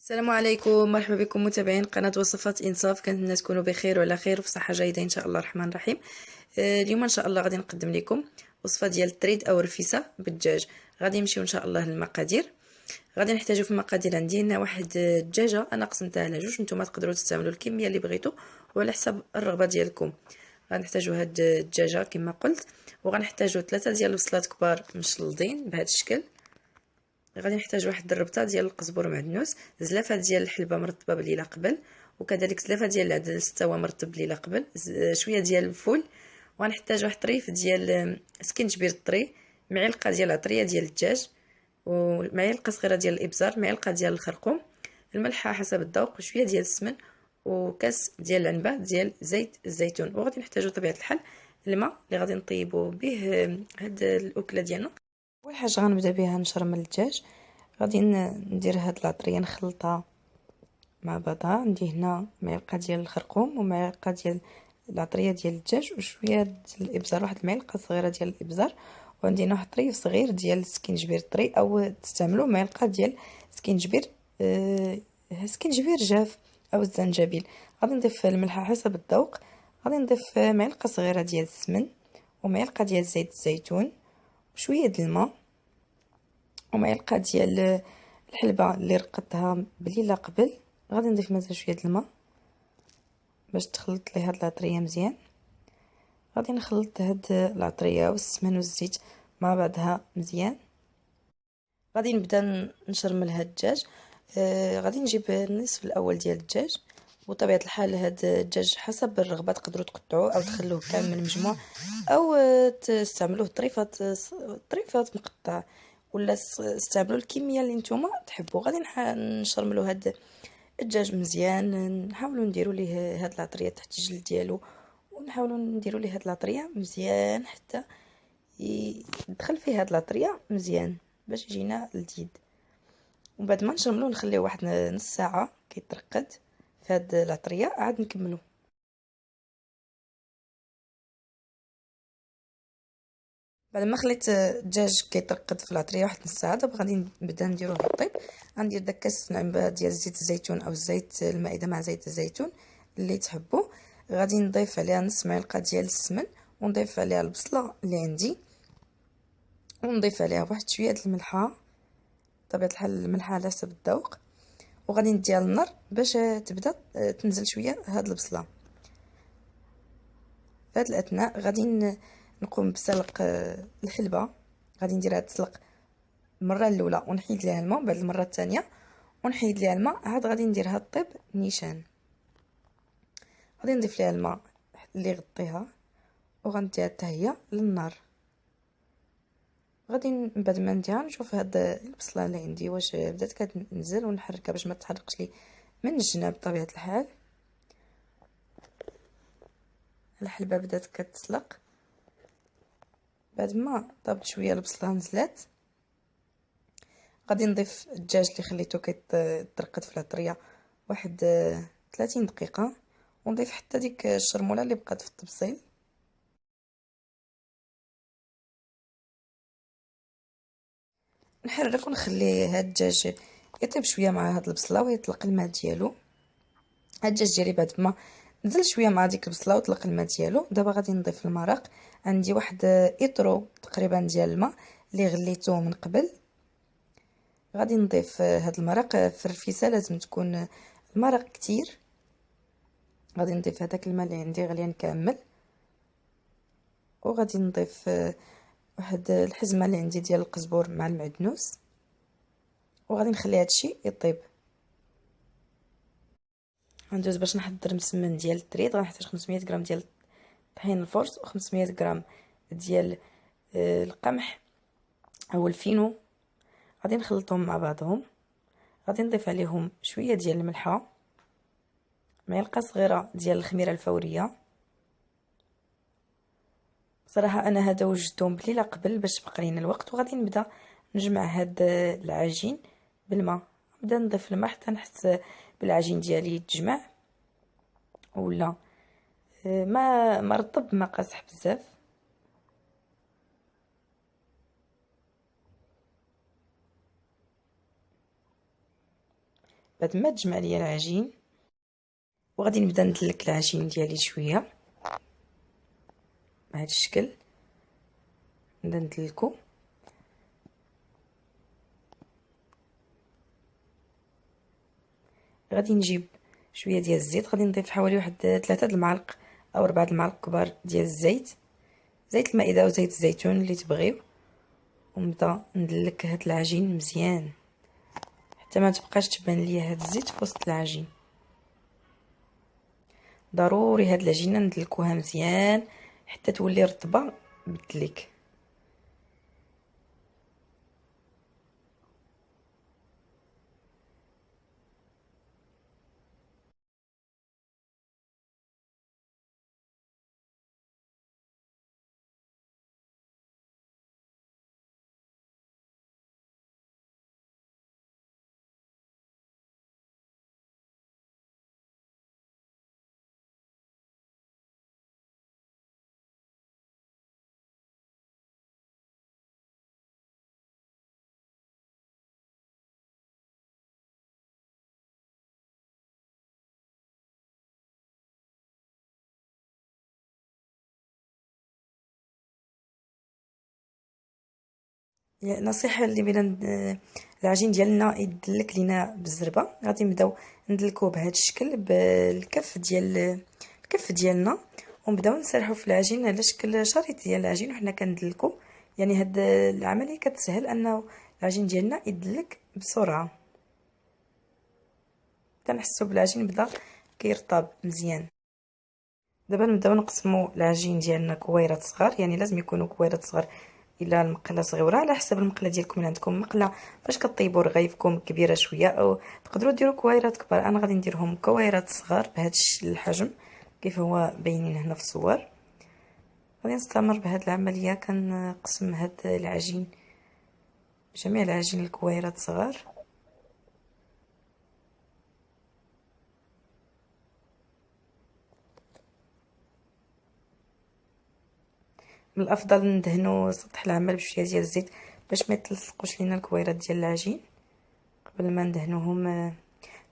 السلام عليكم، مرحبا بكم متابعين قناة وصفات إنصاف. كنتمنى تكونوا بخير وعلى خير وفي صحة جيدة إن شاء الله الرحمن الرحيم. اليوم إن شاء الله غادي نقدم لكم وصفة ديال التريد أو الرفيسة بالدجاج. غادي نمشيو إن شاء الله للمقادير. غادي نحتاجو في المقادير عندي هنا واحد الدجاجة، أنا قسمتها على جوج، نتوما تقدروا تستعملوا الكمية اللي بغيتو وعلى حسب الرغبة ديالكم. غنحتاجو هاد الدجاجة كما قلت، وغنحتاجو 3 ديال البصلات كبار مشلضين بهذا الشكل. غادي نحتاج واحد الربطه ديال القزبر معدنوس، زلافه ديال الحلبه مرطبه بليله قبل، وكذلك زلافه ديال العدس حتى هو مرطب بليله قبل، شويه ديال الفول، وغنحتاج واحد طريف ديال سكينجبير طري، معلقه ديال عطريه ديال الدجاج، ومعلقه صغيره ديال الابزار، معلقه ديال الخرقوم، الملح حسب الذوق، وشويه ديال السمن، وكاس ديال العنبه ديال زيت الزيتون. وغادي نحتاجو طبيعه الحال الماء اللي غادي نطيبوا به هاد الاكله ديالنا. اول حاجه غنبدا بها نشرمل الدجاج. غادي ندير هاد العطريه نخلطها مع بعضها. عندي هنا معلقه ديال الخرقوم ومعلقه ديال العطريه ديال الدجاج وشويه ديال الابزار، واحد المعلقه صغيره ديال الابزار، وعندي هنا واحد طريف صغير ديال السكينجبير طري، او تستعملوا معلقه ديال سكينجبير سكينجبير جاف او الزنجبيل. غادي نضيف الملح حسب الذوق. غادي نضيف معلقه صغيره ديال السمن ومعلقه ديال زيت الزيتون وشويه ديال الماء ومعلقه ديال الحلبه اللي رقدتها بليله قبل. غادي نضيف مازال شويه د الماء باش تخلط لي هاد العطريه مزيان. غادي نخلط هاد العطريه والسمن والزيت مع بعضها مزيان. غادي نبدا نشرمل هاد الدجاج. غادي نجيب النصف الاول ديال الدجاج، وطبيعه الحال هاد الدجاج حسب الرغبه تقدروا تقطعوه او تخلوه كامل مجموع، او تستعملوه طريفات مقطع، ولا استعملوا الكميه اللي نتوما تحبوا. غادي نشرملوا هاد الدجاج مزيان، نحاولوا نديروا ليه هاد العطريه تحت الجلد ديالو، ونحاولوا نديروا ليه هاد العطريه مزيان حتى يدخل فيه هاد العطريه مزيان باش يجينا لذيذ. ومن بعد ما نشرملو نخليه واحد نص ساعه كيترقد في هاد العطريه، عاد نكملو. بعد ما خليت الدجاج كيترقد في العطريه واحد نص ساعه، دابا غادي نبدا نديروه بالطيب. غندير داك كاس نعنبه ديال زيت الزيتون او زيت المائده مع زيت الزيتون اللي تحبوا. غادي نضيف عليها نص معلقه ديال السمن، ونضيف عليها البصله اللي عندي، ونضيف عليها واحد شويه د الملحه، طبيعه الحال الملحه على حسب الذوق. وغادي نديها على النار باش تبدا تنزل شويه هاد البصله. في هاد الاثناء غادي نقوم بسلق الحلبه. غادي نديرها تسلق المره الاولى ونحيد ليها الماء، بعد المره الثانيه ونحيد ليها الماء، عاد غادي نديرها طيب نيشان. غادي نضيف ليها الماء اللي غطيها وغنديها حتى هي للنار. غادي من بعد ما نديها نشوف هاد البصله اللي عندي واش بدات كتنزل، ونحركها باش ما تحرقش لي من الجناب. بطبيعه الحال الحلبه بدات كتسلق، بعد ما طابت شويه البصله نزلات. غادي نضيف الدجاج اللي خليته كيترقد في العطريه واحد 30 دقيقه، ونضيف حتى ديك الشرموله اللي بقات في الطبسيل. نحرك ونخلي هاد الدجاج يطيب شويه مع هاد البصله ويطلق الماء ديالو. هاد الدجاج ديالي بعد ما نزل شويه مع ديك البصله وطلق الماء ديالو، دابا غادي نضيف المرق. عندي واحد ايطرو تقريبا ديال الماء اللي غليته من قبل. غادي نضيف هاد المرق. في الرفيسه لازم تكون المرق كتير. غادي نضيف هذاك الماء اللي عندي غليان كامل، وغادي نضيف واحد الحزمه اللي عندي ديال القزبر مع المعدنوس، وغادي نخلي هادشي يطيب. غندوز باش نحضر مسمن ديال التريد. غنحتاج 500 غرام ديال طحين الفرص، و500 غرام ديال القمح او الفينو. غادي نخلطهم مع بعضهم. غادي نضيف عليهم شويه ديال الملحه، معلقه صغيره ديال الخميره الفوريه. صراحه انا هذا وجدتهم بليله قبل باش تبقى لينا الوقت. وغادي نبدا نجمع هاد العجين بالماء. نبدا نضيف الماء حتى نحس بالعجين ديالي يتجمع، ولا ما رطب ما قاصح بزاف. بعد ما تجمع ليا العجين وغادي نبدا ندلك العجين ديالي شويه بهذا الشكل. نبدا ندلكو غادي نجيب شويه ديال الزيت، غادي نضيف حوالي واحد 3 المعالق او 4 المعالق كبار ديال الزيت، زيت المائده او زيت الزيتون اللي تبغيو، ونبدا ندلك هاد العجين مزيان حتى ما تبقاش تبان ليا هاد الزيت في وسط العجين. ضروري هاد العجينه ندلكوها مزيان حتى تولي رطبه بالدليك. نصيحه اللي بينا العجين ديالنا يدلك لينا بالزربه، غادي نبداو ندلكوه بهذا الشكل بالكف ديال الكف ديالنا، ونبداو نسرحوا في العجين على شكل شريط ديال العجين وحنا كندلكو. يعني هاد العمليه كتسهل انه العجين ديالنا يدلك بسرعه. كنحسوا بالعجين بدا كيرطب مزيان. دابا نبداو نقسموا العجين ديالنا كويرات صغار، يعني لازم يكونوا كويرات صغار. الا المقله صغيره على حسب المقله ديالكم، اللي عندكم مقله فاش كطيبوا رغيفكم كبيره شويه او تقدروا ديروا كويرات كبار. انا غادي نديرهم كويرات صغار بهذا الحجم كيف هو باينين هنا في الصور. غادي نستمر بهذه العمليه، كنقسم هذا العجين جميع العجين الكويرات صغار. من الافضل ندهنوا سطح العمل بشويه ديال الزيت باش ما يتلصقوش لينا الكويرات ديال العجين قبل ما ندهنوهم.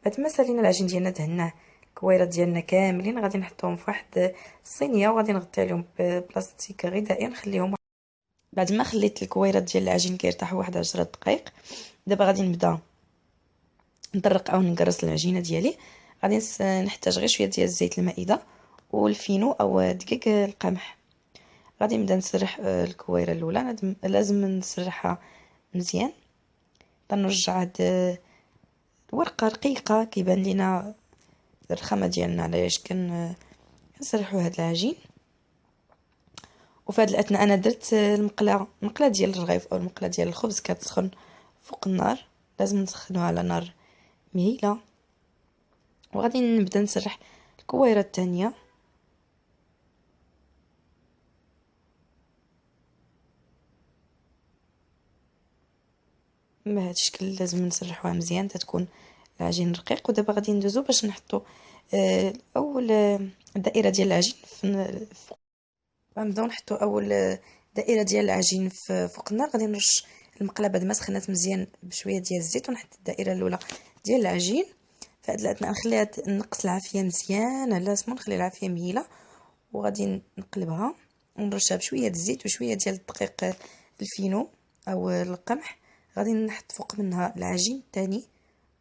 بعد ما سالينا العجين ديالنا دهناه الكويرات ديالنا كاملين، غادي نحطهم في واحد الصينيه وغادي نغطي عليهم ببلاستيك غذائي نخليهم. بعد ما خليت الكويرات ديال العجين كيرتاحوا واحد 10 دقائق، دابا غادي نبدا نطرق او نقرص العجينه ديالي. غادي نحتاج غير شويه ديال الزيت المائده والفينو او دقيق القمح. غادي نبدا نسرح الكويره الاولى، لازم نسرحها مزيان تنرجع هاد ورقه رقيقه كيبان لينا الرخامه ديالنا علاش كنسرحوا هاد العجين. وفي هاد الاثناء انا درت المقله ديال الرغيف او المقله ديال الخبز كتسخن فوق النار، لازم نسخنوها على نار مهيله. وغادي نبدا نسرح الكويره الثانيه. بهذا الشكل لازم نسرحوها مزيان تتكون العجين رقيق. ودابا غادي ندوزو باش نحطو اول دائره ديال العجين غنبداو نحطو اول دائره ديال العجين فوق النار. غادي نرش المقله بعد ما سخنات مزيان بشويه ديال الزيت ونحط الدائره الاولى ديال العجين. في هاد الاثناء نخليها نقص العافيه مزيان على سمو، نخلي العافيه مهيله وغادي نقلبها ونرشها بشويه الزيت وشويه ديال الدقيق الفينو او القمح. غادي نحط فوق منها العجين الثاني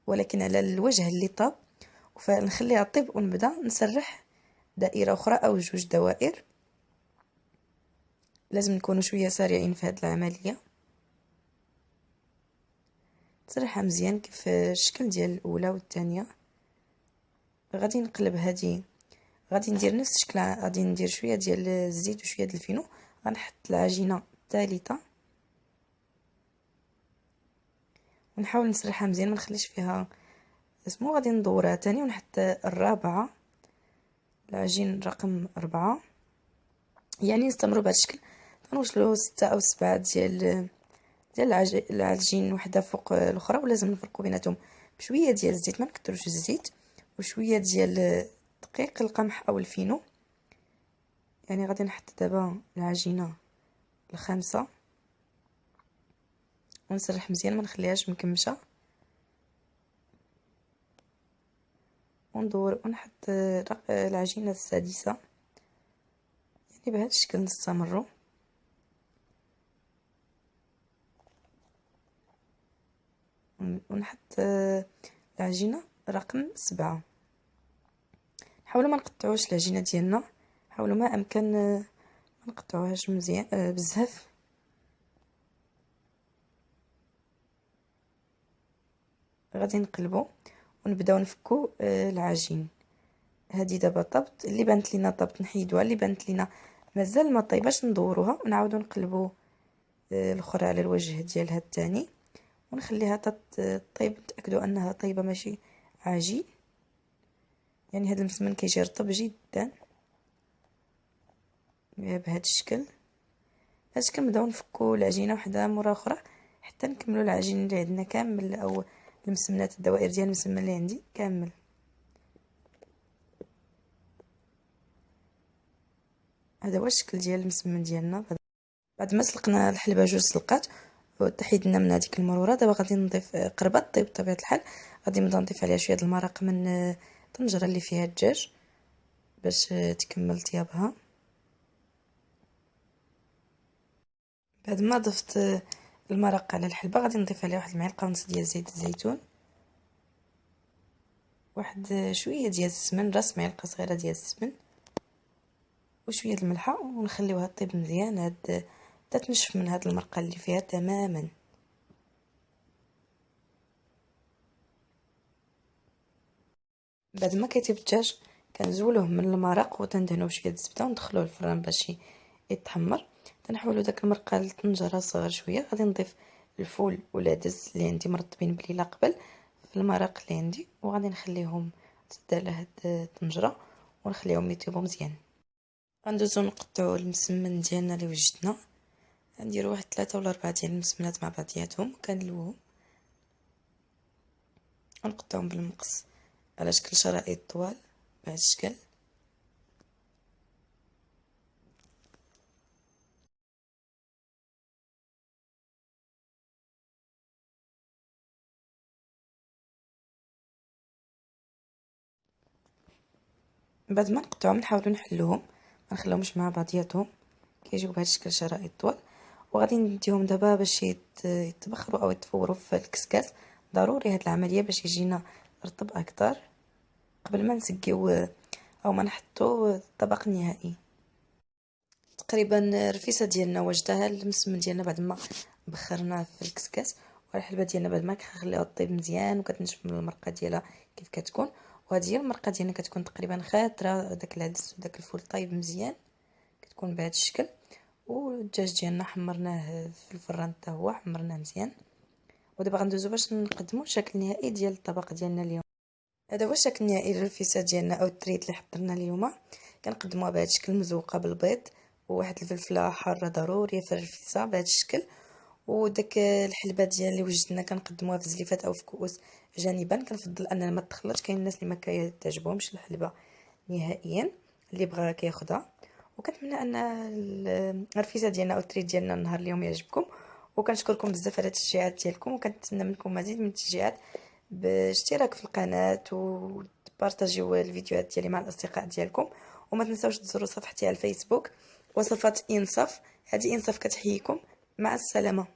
ولكن على الوجه اللي طاب، فنخليها طيب ونبدا نسرح دائره اخرى او جوج دوائر. لازم نكونوا شويه سريعين في هذه العمليه. تسرحها مزيان كيف الشكل ديال الاولى والثانيه. غادي نقلب هذه، غادي ندير نفس الشكل، غادي ندير شويه ديال الزيت وشويه ديال الفينو. غنحط العجينه الثالثه ونحاول نسرحها مزيان ما نخليش فيها اسمو. غادي ندورها ثاني ونحط الرابعه، العجين رقم 4. يعني نستمروا بهذا الشكل تنوصلوا 6 أو 7 ديال العجين وحده فوق الاخرى. ولازم نفرقوا بيناتهم بشويه ديال الزيت، ما نكثروش الزيت، وشويه ديال دقيق القمح او الفينو. يعني غادي نحط دابا العجينه الخامسه ونسرح مزيان ما نخليهاش مكمشه. وندور ونحط العجينة السادسة، يعني بهذا الشكل نستمروا. ونحط العجينة رقم 7. حاولوا ما نقطعوش العجينة ديالنا، حاولوا ما امكن ما نقطعوهاش مزيان بزاف. غادي نقلبوا ونبداو نفكوا العجين. هذه دابا طبت، اللي بانت لينا طبت نحيدوها، اللي بانت لينا مازال ما طيباش ندوروها ونعاودوا نقلبوا الاخرى على الوجه ديالها الثاني، ونخليها طيب، نتاكدوا انها طيبه ماشي عجين. يعني هذا المسمن كيجي رطب جدا بهذا الشكل. بهذا الشكل نبداو نفكوا العجينه وحده مورا اخرى حتى نكملوا العجين اللي عندنا كامل، او المسمنات الدوائر ديال المسمن اللي عندي كامل. هذا هو الشكل ديال المسمن ديالنا. بعد ما سلقنا الحلبه 2 سلقات وتحيدنا من هذيك المرورة، دابا غادي نضيف قربة طيب بطبيعة الحال. غادي نبدا نضيف عليها شويه د المرق من الطنجره اللي فيها الدجاج باش تكمل طيابها. بعد ما ضفت المرق على الحلبه غادي نضيف عليها واحد المعلقه ونص ديال زيت الزيتون، واحد شويه ديال السمن، راس معلقه صغيره ديال السمن، وشويه د الملحه، ونخليوها طيب مزيان حتى تنشف من هاد المرقه اللي فيها تماما. بعد ما كيطيب الدجاج كنزولوه من المرق وتندهنوه بشويه الزبده وندخلوه الفران باش يتحمر. تنحولوا داك المرقه لطنجره صغير شويه. غادي نضيف الفول والعدس اللي عندي مرطبين بليله قبل في المرق اللي عندي، وغادي نخليهم تسد على هاد الطنجره ونخليهم يطيبوا مزيان. غندوزو نقطعوا المسمن ديالنا اللي وجدنا. غنديروا واحد 3 ولا 4 ديال المسمنات مع بعضياتهم، كنلوهم ونقطعهم بالمقص على شكل شرائط طوال بهذا الشكل. بعد ما نقطعهم نحاولوا نحلوهم، ما نخليهمش مع بعضياتهم، كيجيو بهذا الشكل شرائط طوال. وغادي نديهم دابا باش يتبخروا او يتفوروا في الكسكاس. ضروري هاد العمليه باش يجينا رطب اكثر قبل ما نسقيو او ما نحطوا الطبق النهائي. تقريبا الرفيسه ديالنا وجدها المسمن ديالنا بعد ما بخرناه في الكسكاس، والحلبه ديالنا بعد ما كنخليوها طيب مزيان وكتنشف من المرقه ديالها كيف كتكون. وهذه هي المرقه ديالنا، كتكون تقريبا خاطره داك العدس وداك الفول طيب مزيان، كتكون بهذا الشكل. والدجاج ديالنا حمرناه في الفران حتى هو حمرناه مزيان. ودابا غندوزو باش نقدموا الشكل النهائي ديال الطبق ديالنا اليوم. هذا هو الشكل النهائي للرفيسه ديالنا او التريت اللي حضرنا اليوم. كنقدموها بهذا الشكل مزوقه بالبيض وواحد الفلفله حاره ضروريه في الرفيسه بهذا الشكل. وداك الحلبه ديال اللي وجدنا كنقدموها في زليفات او في كؤوس جانبا. كنفضل انها ما تخلطش، كاين الناس اللي ما كتعجبهمش الحلبه نهائيا، اللي بغى كياخذها. وكنتمنى ان الرفيسه ديالنا او التريت ديالنا النهار اليوم يعجبكم، وكنشكركم بزاف على التشجيعات ديالكم، وكنتمنى منكم مزيد من التشجيعات باشتراك في القناه وتبارطاجيو الفيديوهات ديالي مع الاصدقاء ديالكم. وما تنساوش تزوروا صفحتي على الفيسبوك وصفات انصاف. هذه انصاف كتحييكم، مع السلامه.